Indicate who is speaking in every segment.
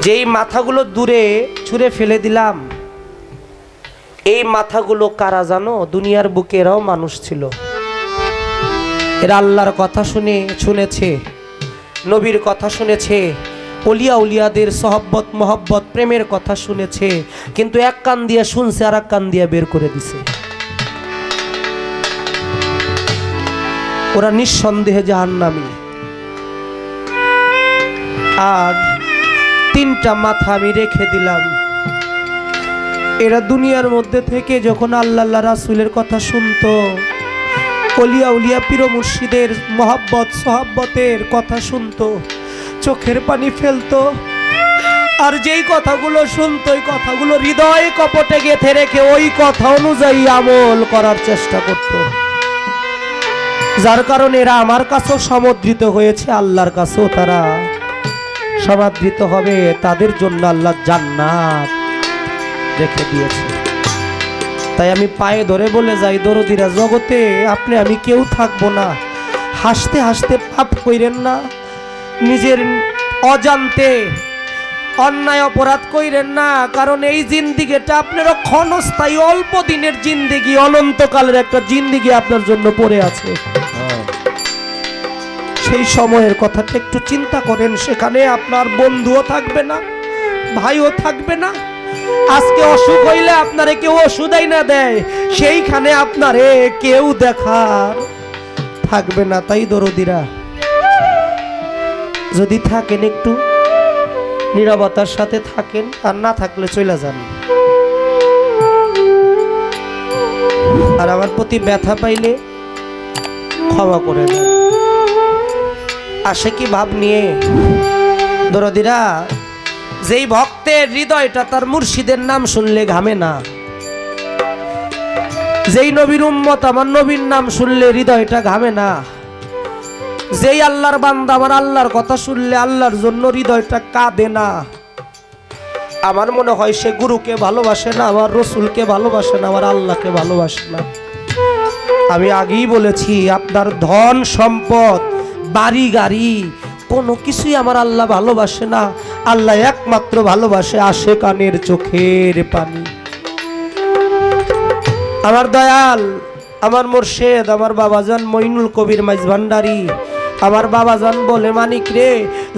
Speaker 1: যেই মাথাগুলো দূরে ছুঁড়ে ফেলে দিলাম, এই মাথাগুলো কারা জানো? দুনিয়ার বুকে এরাও মানুষ ছিল। এরা আল্লাহর কথা শুনেছে, নবীর কথা শুনেছে, অলিয়া উলিয়াদের সহব্বত মহব্বত প্রেমের কথা শুনেছে, কিন্তু এক কান দিয়ে শুনছে আর এক কান দিয়ে বের করে দিছে। ওরা নিঃসন্দেহে জাহান্নামী। আর তিনটা মাথা আমি রেখে দিলাম। এরা দুনিয়ার মধ্যে থেকে যখন আল্লাহ রাসূলের কথা শুনতো, অলিয়া উলিয়া পীর মুর্শিদের মহব্বত সহব্বতের কথা শুনতো, চোখের পানি ফেলতো। আর যেই কথাগুলো শুনতো, ওই কথাগুলো হৃদয়ে কপটে গেঁথে রেখে ওই কথা অনুযায়ী আমল করার চেষ্টা করত। যার কারণে এরা আমার কাছেও সমাদৃত হয়েছে, আল্লাহর কাছেও তারা সমাদৃত হবে। তাদের জন্য আল্লাহ জান্নাত রেখে দিয়েছে। তাই আমি পায়ে ধরে বলে যাই, দরদিরা, জগতে আপনি আমি কেউ থাকবো না। হাসতে হাসতে পাপ কইরেন না, নিজের অজান্তে অন্যায় অপরাধ কইরেন না। কারণ এই জিন্দিগিটা আপনারও ক্ষণস্থায়ী, অল্প দিনের জিন্দিগি, অনন্তকালের একটা জিন্দিগি আপনার জন্য পড়ে আছে। সেই সময়ের কথাটা একটু চিন্তা করেন। সেখানে আপনার বন্ধুও থাকবে না, ভাইও থাকবে না। আজকে অসুখ হইলে আপনারে কেউ ওষুধই না দেয়, সেইখানে আপনারে কেউ দেখার থাকবে না। তাই দরদিরা, যদি থাকেন একটু নীরবতার সাথে থাকেন, আর না থাকলে চলে যান। আর আমার প্রতি ব্যথা পাইলে ক্ষমা করে দেন। আশিকি ভাব নিয়ে দরদিরা, যেই ভক্তের হৃদয়টা তার মুর্শিদের নাম শুনলে ঘামে না, যেই নবীর উম্মত আমার নবীর নাম শুনলে হৃদয়টা ঘামে না, যেই আল্লাহর বান্দা আমার আল্লাহর কথা শুনলে আল্লাহর জন্য হৃদয়টা কাঁদে না, আমার মনে হয় সে গুরুকে ভালোবাসে না, আমার রসুলকে ভালোবাসে না, আমার আল্লাহকে ভালোবাসে না। আমি আগেই বলেছি, আপনার ধন সম্পদ বাড়ি গাড়ি কোনো কিছুই আমার আল্লাহ ভালোবাসে না। আল্লাহ একমাত্র ভালোবাসে আশেকানের চোখের পানি। আমার দয়াল, আমার মুর্শেদ, আমার বাবাজান মঈনুল কবির মাইজ ভান্ডারী, আমার বাবাজান বলে, মানিক রে,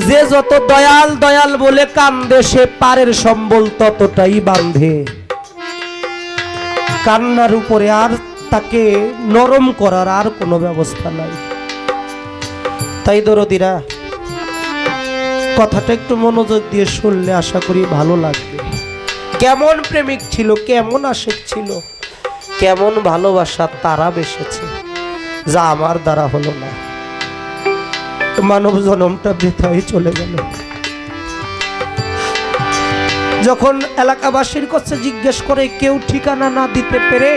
Speaker 1: যে যত দয়াল দয়াল বলে কান্দে, সে পারের সম্বল ততটাই বাঁধে। কান্নার উপরে আর তাকে নরম করার আর কোনো ব্যবস্থা নাই। তাই দরদিরা, কথাটা একটু মনোযোগ দিয়ে শুনলে আশা করি ভালো লাগবে। কেমন প্রেমিক ছিল, কেমন আশিক ছিল, কেমন ভালোবাসা তারা বেসেছে, যা আমার দ্বারা হলো না। মানব জন্মটা বৃথাই চলে গেল। যখন এলাকাবাসীর কাছে জিজ্ঞেস করে কেউ ঠিকানা না দিতে পেরে,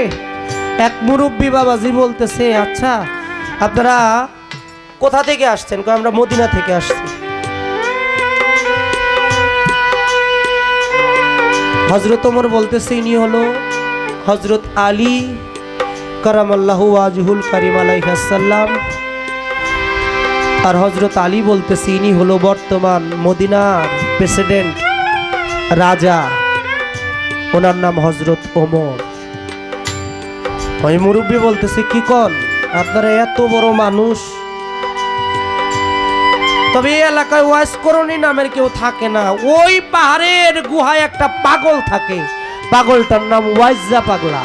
Speaker 1: এক মুরব্বী বাবাজি বলতেছে, আচ্ছা আপনারা কোথা থেকে আসছেন? আমরা মদিনা থেকে আসছি। হযরত ওমর বলতেছে, ইনি হলো হযরত আলী কারামাল্লাহু ওয়াজহুল কারীম আলাইহিস সালাম। আর হযরত আলী বলতেছে, ইনি হলো বর্তমান মদিনার প্রেসিডেন্ট, রাজা, ওনার নাম হযরত ওমর। ওই মুরব্বী বলতেছে, কি কন, আপনারা এত বড় মানুষ, তবে এই এলাকায় ওয়াইজ করণী নামের কেউ থাকে না। ওই পাহাড়ের গুহায় একটা পাগল থাকে, পাগলটার নাম ওয়াইজা পাগলা।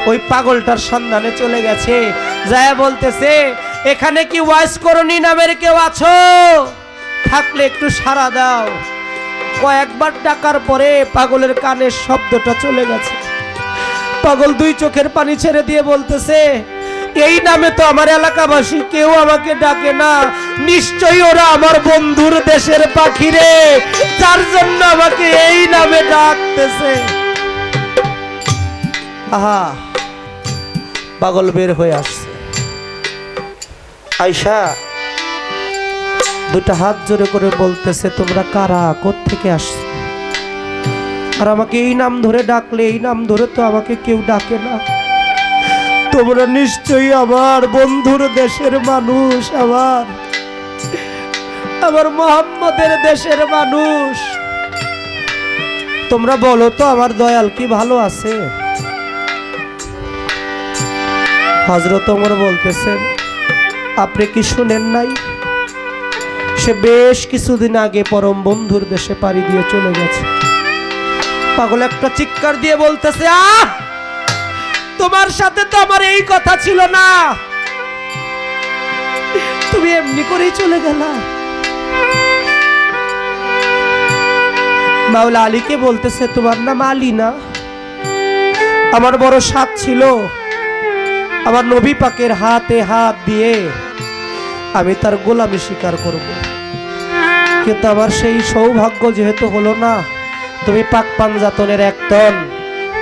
Speaker 1: ওই পাগলটার সন্ধানে চলে গেছে, যায় বলতেছে, এখানে কি ওয়াইজ করণী নামের কেউ আছো? থাকলে একটু সাড়া দাও। কয়েকবার ডাকার পরে পাগলের কানের শব্দটা চলে গেছে। পাগল দুই চোখের পানি ছেড়ে দিয়ে বলতেছে, এই নামে তো আমার এলাকাবাসী কেউ আমাকে ডাকে না, নিশ্চয়ই ওরা আমার বন্ধুর দেশের পাখি রে, যার জন্য আমাকে এই নামে ডাকতেছে। আহা, পাগল বের হয়ে আসছে। আয়শা দুটা হাত জোরে করে বলতেছে, তোমরা কারা, কোত্থেকে আসছো? আর আমাকে এই নাম ধরে ডাকলে, এই নাম ধরে তো আমাকে কেউ ডাকে না। তোমরা নিশ্চয়ই আমার বন্ধুর দেশের মানুষ। আমার মুহাম্মদের দেশের মানুষ, তোমরা বলো তো আমার দয়াল কি ভালো আছে? হযরত ওমর বলতেছেন, আপনি কি শুনেন নাই? সে বেশ কিছুদিন আগে পরম বন্ধুর দেশে পাড়ি দিয়ে চলে গেছে। পাগল একটা চিৎকার দিয়ে বলতেছে, আহ, তোমার সাথে তো আমার এই কথা ছিল না, তুমি এমনি করেই চলে গেলা। মাওলা আলীকে বলতেছে, তোমার নাম আলী না? আমার বড় সাধ ছিল আমার নবী পাকের হাতে হাত দিয়ে আমি তার গোলামি স্বীকার করব, কিন্তু আমার সেই সৌভাগ্য যেহেতু হলো না, তুমি পাক পাঞ্জাতনের একজন,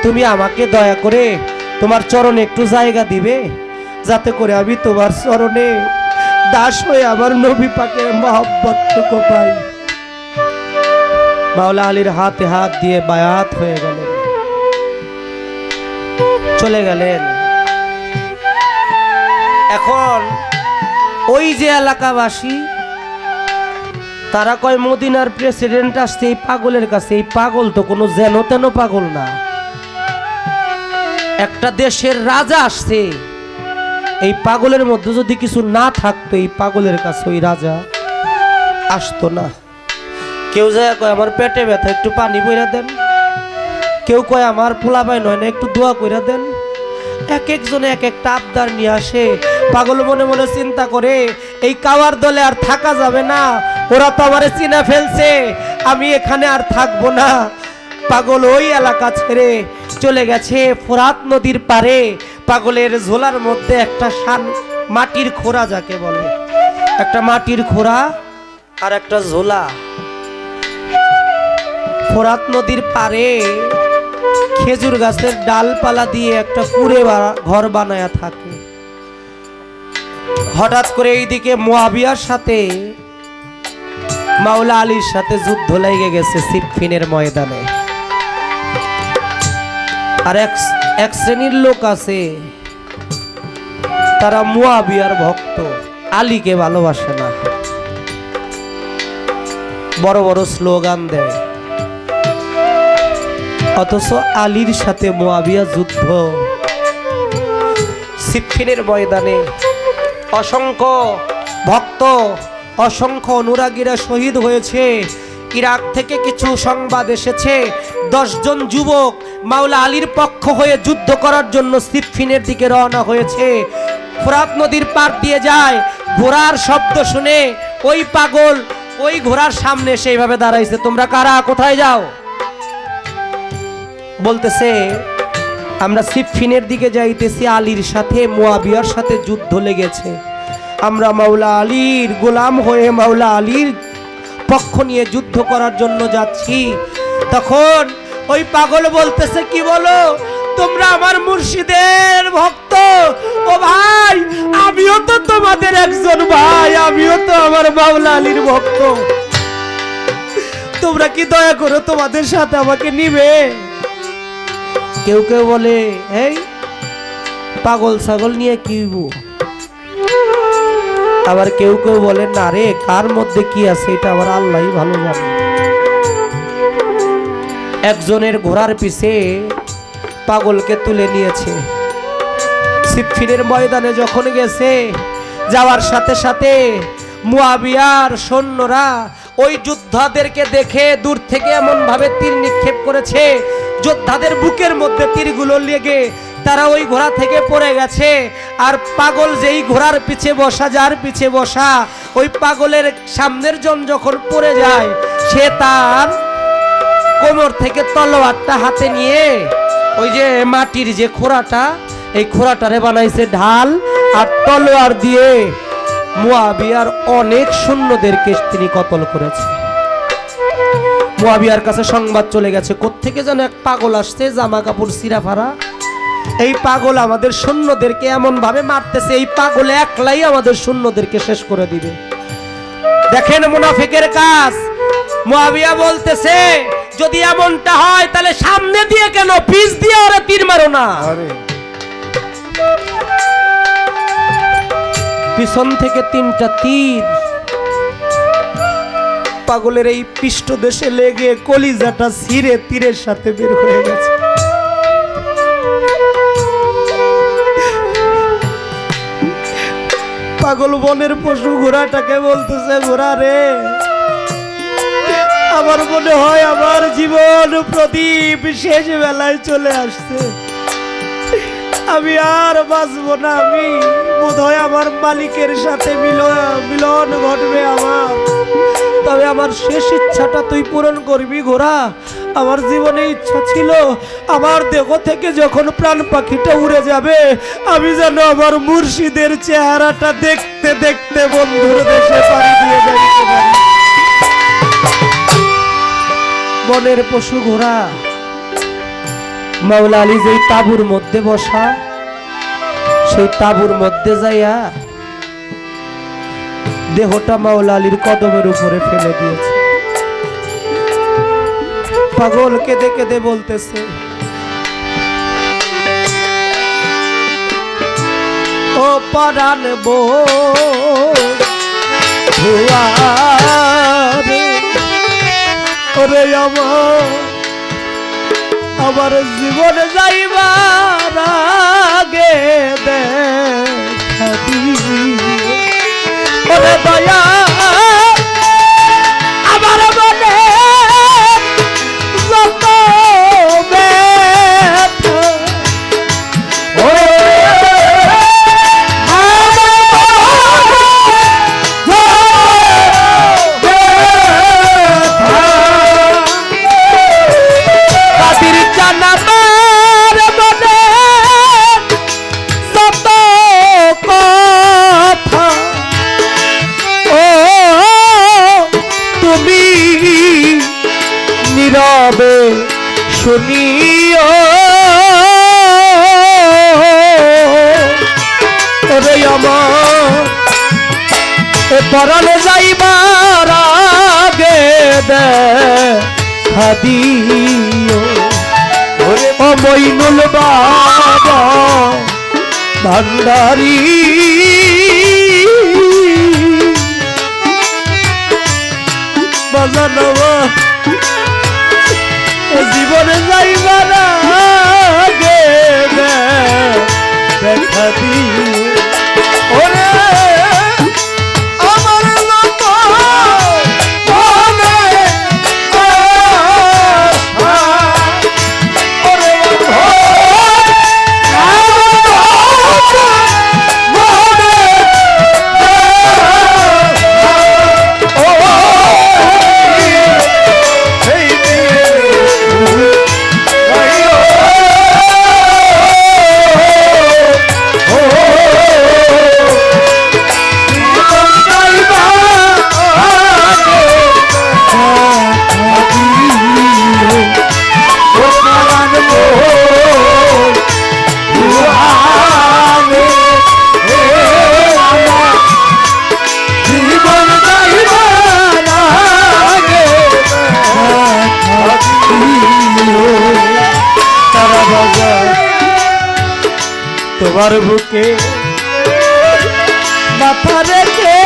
Speaker 1: তুমি আমাকে দয়া করে তোমার চরণে একটু জায়গা দিবে, যাতে করে আমি তোমার চরণে দাস হয়ে আমার নবী পাকের মহব্বতটুকু পাই। মাওলা আলীর হাতে হাত দিয়ে বায়াত হয়ে গেলেন, চলে গেলেন। এখন ওই যে এলাকাবাসী তারা কয়, মদিনার প্রেসিডেন্ট আসছে এই পাগলের কাছে। এই পাগল তো কোনো যেন তেন পাগল না, একটা দেশের রাজা আসছে। এই পাগলের মধ্যে যদি কিছু না থাকতো, এই পাগলের কাছে ওই রাজা আসতো না। কেউ যায় কয়, আমার পেটে ব্যথা, একটু পানি বইরা দেন। কেউ কয়, আমার পোলাপাই নয় না, একটু দোয়া কইরা দেন। এক একজনে এক একটা আবদার নিয়ে আসে। পাগল মনে মনে চিন্তা করে, এই কাওয়ার দলে আর থাকা যাবে না, ওরা তো আমারে চিনা ফেলছে, আমি এখানে আর থাকবো না। পাগল ওই এলাকা ছেড়ে চলে গেছে ফোরাত নদীর পারে। পাগলের ঝোলার মধ্যে একটা মাটির খোরা, যাকে বলে একটা মাটির খোরা আর একটা ঝোলা। ফোরাত নদীর পারে খেজুর গাছের ডালপালা দিয়ে একটা কুড়ে ঘর বানায়া থাকে। হঠাৎ করে এইদিকে মুয়াবিয়ার সাথে মাওলা আলীর সাথে যুদ্ধ লেগে গেছে সিফফিনের ময়দানে। আর এক শ্রেণীর লোক আছে, তারা মুয়াবিয়ার ভক্ত, আলীকে ভালোবাসে না, বড় বড় স্লোগান দেয়। অথচ আলীর সাথে মুয়াবিয়া যুদ্ধ। সিফফিনের ময়দানে অসংখ্য ভক্ত, অসংখ্য অনুরাগীরা শহীদ হয়েছে। ইরাক থেকে কিছু সংবাদ এসেছে, 10 জন যুবক মাওলা আলীর পক্ষ হয়ে যুদ্ধ করার জন্য সিফফিনের দিকে রওনা হয়েছে। ফোরাত নদীর পার দিয়ে যায়, ঘোড়ার শব্দ শুনে ওই পাগল ওই ঘোড়ার সামনে সেইভাবে দাঁড়াইছে। তোমরা কারা, কোথায় যাও? বলতেছে, আমরা সিফফিনের দিকে যাইতেছি, আলীর সাথে মুয়াবিয়ার সাথে যুদ্ধ লেগেছে, আমরা মাওলা আলীর গোলাম হয়ে মাওলা আলীর পক্ষ নিয়ে যুদ্ধ করার জন্য যাচ্ছি। তখন ওই পাগল বলতেছে, কি বলো, তোমরা আমার মুর্শিদের ভক্ত? ও ভাই, আমিও তো তোমাদের একজন ভাই, আমিও তো আমার মাওলা আলীর ভক্ত, তোমরা কি দয়া করো তোমাদের সাথে আমাকে নিবে? কেউ কেউ বলে, এই পাগল ছাগল নিয়ে কি হইব? আবার কেউ কেউ বলে, না রে, কার মধ্যে কি আছে এটা আবার আল্লাহই ভালো জানে। একজনের ঘোড়ার পিছে পাগলকে তুলে নিয়েছে। সিফফিনের ময়দানে যখন গেছে, যাওয়ার সাথে সাথে মুয়াবিয়ার সৈন্যরা ওই যোদ্ধাদেরকে দেখে দূর থেকে এমন ভাবে তীর নিক্ষেপ করেছে, যোদ্ধাদের বুকের মধ্যে তীরগুলো লেগে তারা ওই ঘোড়া থেকে পড়ে গেছে। আর পাগল যেই ঘোড়ার পিছে বসা, যার পিছে বসা, ওই পাগলের সামনের জন যখন পড়ে যায়, সে তার কোমর থেকে তলোয়ারটা হাতে নিয়ে ওই যে মাটির যে খোরাটা, এই খোরাটারে বানাইছে ঢাল, আর তলোয়ার দিয়ে মুয়াবিয়ার অনেক সৈন্যদেরকে তিনি কতল করেছে। মুয়াবিয়ার কাছে সংবাদ চলে গেছে, কোত্থেকে যেন এক পাগল আসছে, জামা কাপড় ছিঁড়া ফাড়া। এই পাগল আমাদের সৈন্যদেরকে এমন ভাবে মারতেছে, এই পাগল একলাই আমাদের সৈন্যদেরকে শেষ করে দিবে। দেখেন মুনাফিকের কাজ। মুয়াবিয়া বলতেছে, যদি এমনটা হয় তাহলে সামনে দিয়ে কেন, পিছ দিয়ে ওরা তীর মারো না। পিছন থেকে 3টা তীর পাগলের এই পৃষ্ঠদেশে লেগে কলিজাটা ছিঁড়ে তীরের সাথে বের হয়ে গেছে। পাগল বনের পশু ঘোড়াটাকে বলতেছে, ঘোড়া রে, আমার মনে হয় আমার জীবন প্রদীপ শেষ বেলায় চলে আসছে, আমি আর বাঁচবো না, আমি বোধহয় আমার মালিকের সাথে মিলন ঘটবে আমার, তবে আমার শেষ ইচ্ছাটা তুই পূরণ করবি ঘোড়া। আমার জীবনে ইচ্ছা ছিল আমার দেহ থেকে যখন প্রাণ পাখিটা উড়ে যাবে আমি যেন আমার মুর্শিদের চেহারাটা দেখতে দেখতে বন্ধুর দেশে পাড়ি দিয়ে যাইতে পারি। বনের পশু ঘোড়া মাওলা আলী যেই তাঁবুর মধ্যে বসা, সেই তাঁবুর মধ্যে যাইয়া দেহটা মাওলা আলীর কদমের উপরে ফেলে দিয়েছে। পাগল কেঁদে কেঁদে বলতেছে, ও পরাণ ওরে আমার জীবনে যাইবার আগে দেখা ওরে দয়া আমার মনে যত ব্যথা, নীরবে শুনিও রে আমার পরাণে যাইবার আগে দেখা দিও ওরে ও মইনুল বাবা ভান্ডারী বাজানবা জীবনে যাইবার আগে দেখা দিও ওরে আমার লোক মনে ওরে তোমার বুকে মাথা রেখে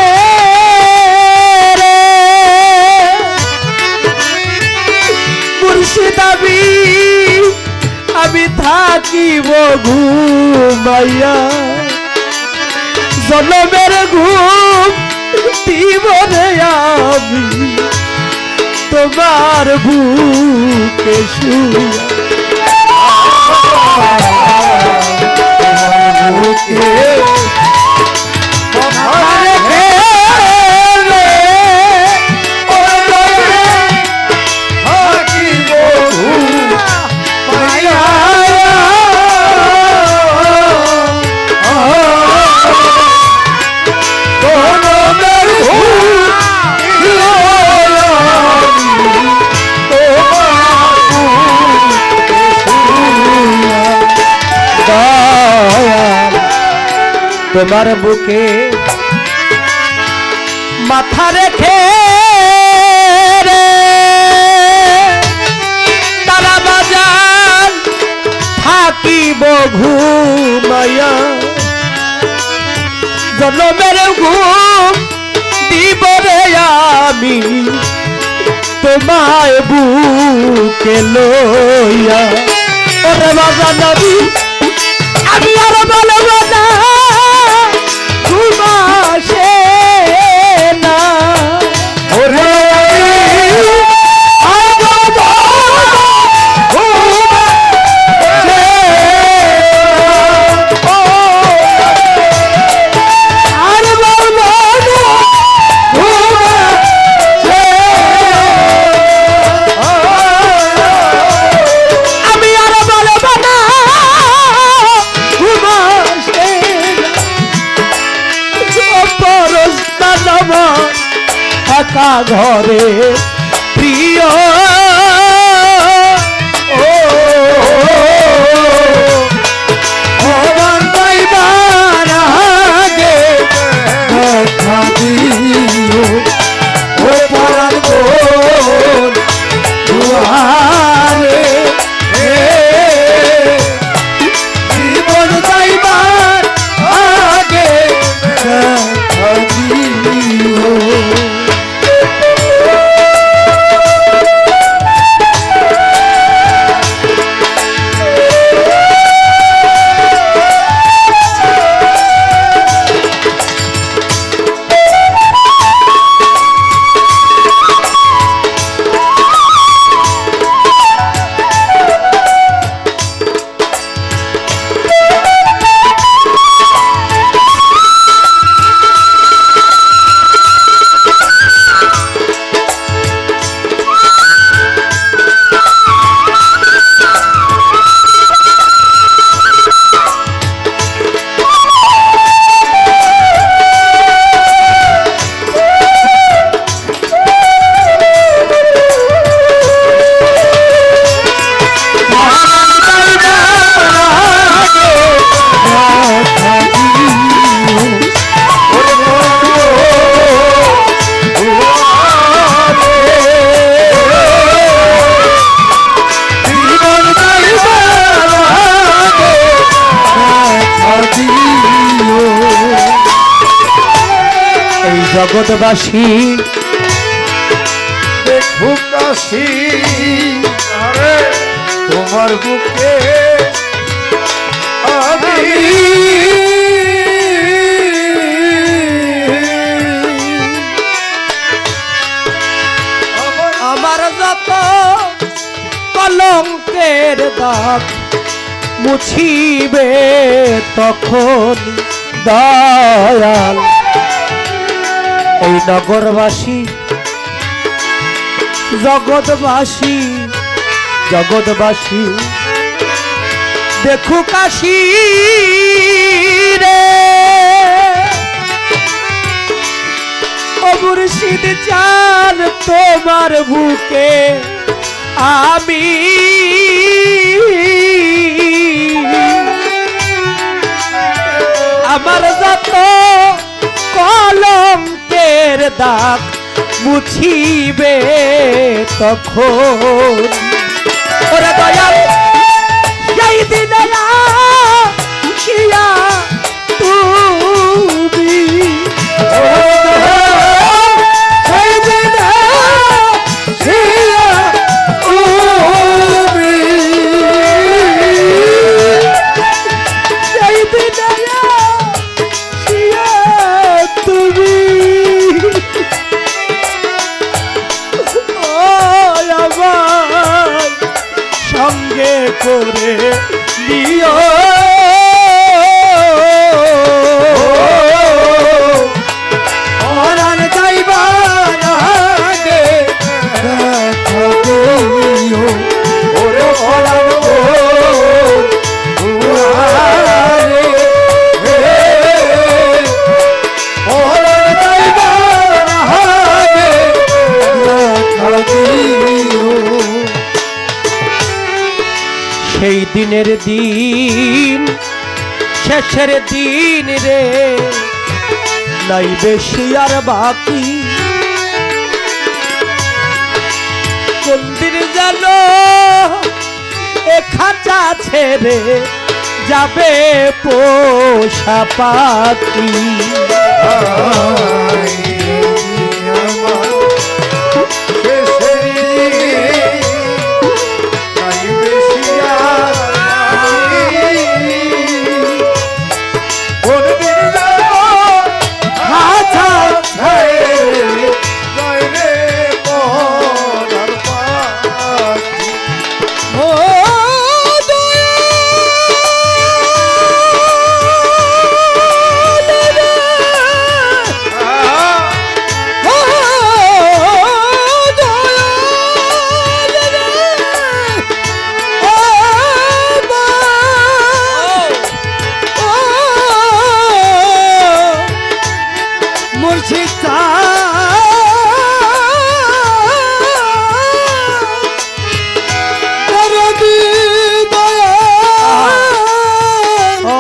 Speaker 1: মুর্শিদ আমি থাকিব ঘুমাইয়া, জনমের ঘুম দিব রে আমি তোমার বুকে শুয়া তোমার বুকে মাথা রেখে রে তারা বাজার থাকিব ঘুমাইয়া, জনমের ঘুম দিব রে আমি তোমায় বুকে লইয়া ওরে বাবা নবী আমি আর বলবো না ঘুম আসে না ওরে একা ঘরে প্রিয় জগৎবাসী
Speaker 2: দেখুক কাশি আরে তোমার বুকে আমি
Speaker 1: আমার যত কলঙ্কের দাগ মুছিবে তখন দয়াল এই নগরবাসী জগৎবাসী জগৎবাসী দেখু কাশী রে ও মুর্শিদ চান তোমার বুকে আমি আমার যত কলঙ্কের দাগ মুছিবে তখন ওরে দয়াল সেই দিনে আসিয়া তুমি সেই দিনে আসিয়া তুমি সেই দিনে আসিয়া তুমি সঙ্গে করে নিও ওরান যাইবার আগে দেখা দিও ওরে ওরান ওরে ওরান যাইবার আগে দেখা দিও সেই দিনের দিন শেষের দিন রে নাই বেশি আর বাকি কোন দিন যেন এ খাঁচা ছেড়ে যাবে পোষা পাখি
Speaker 2: আমার
Speaker 3: দরদি দয়াল
Speaker 1: ও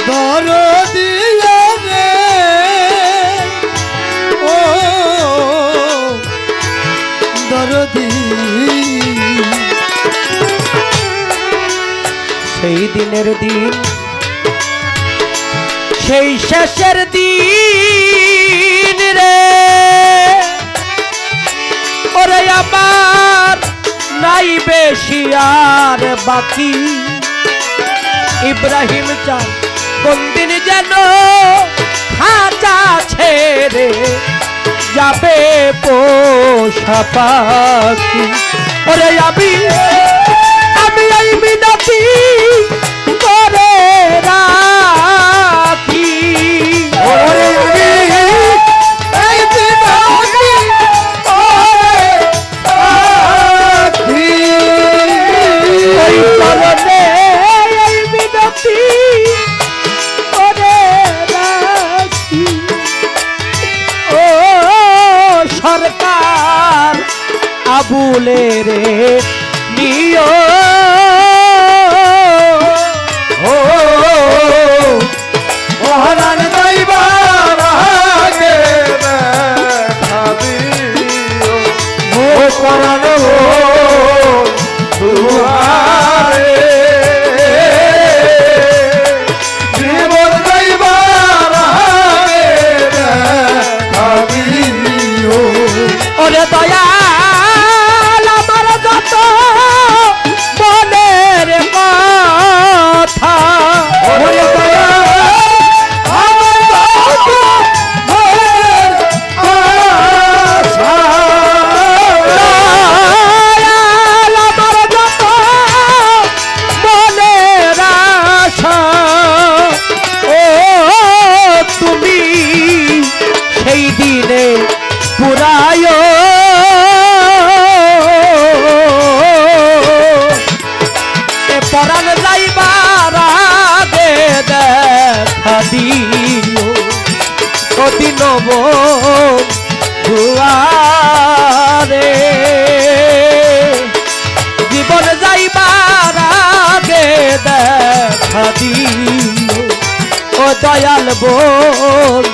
Speaker 3: দরদি রে ও দরদি
Speaker 1: সেই দিনের দিন, সেই শেষের দিন রে, ওরে আমার নাই বেশি আর বাকি। ইব্রাহিম চান কোন দিন যেন খাঁচা ছেড়ে যাবে পোষা পাখি। ওরে আমি এই মিনতি করে রাখি।
Speaker 2: ওরে আমি এই বিনতি করে রাখি।
Speaker 1: ওই চরণে এই মিনতি করে রাখি। ও সরকার আবুলের নিয়
Speaker 2: ও মহারান যাইবার আগে দেখা দিও। ও পরাণ দুয়ারে জীবন যাইবার আগে দেখা দিও।
Speaker 1: ওরে দয়াল আমার যত মনের কথা,
Speaker 2: ওরে দয়াল আমার যত মনের আশা।
Speaker 1: দয়াল আমার যত মনের আশা, ও তুমি সেই দিনে পুরায়। পরাণ যাইবার আগে দেখা দিও অতি নব দুয়ারে। জীবন যাইবার আগে দেখা দিও ও দয়াল বন্ধু।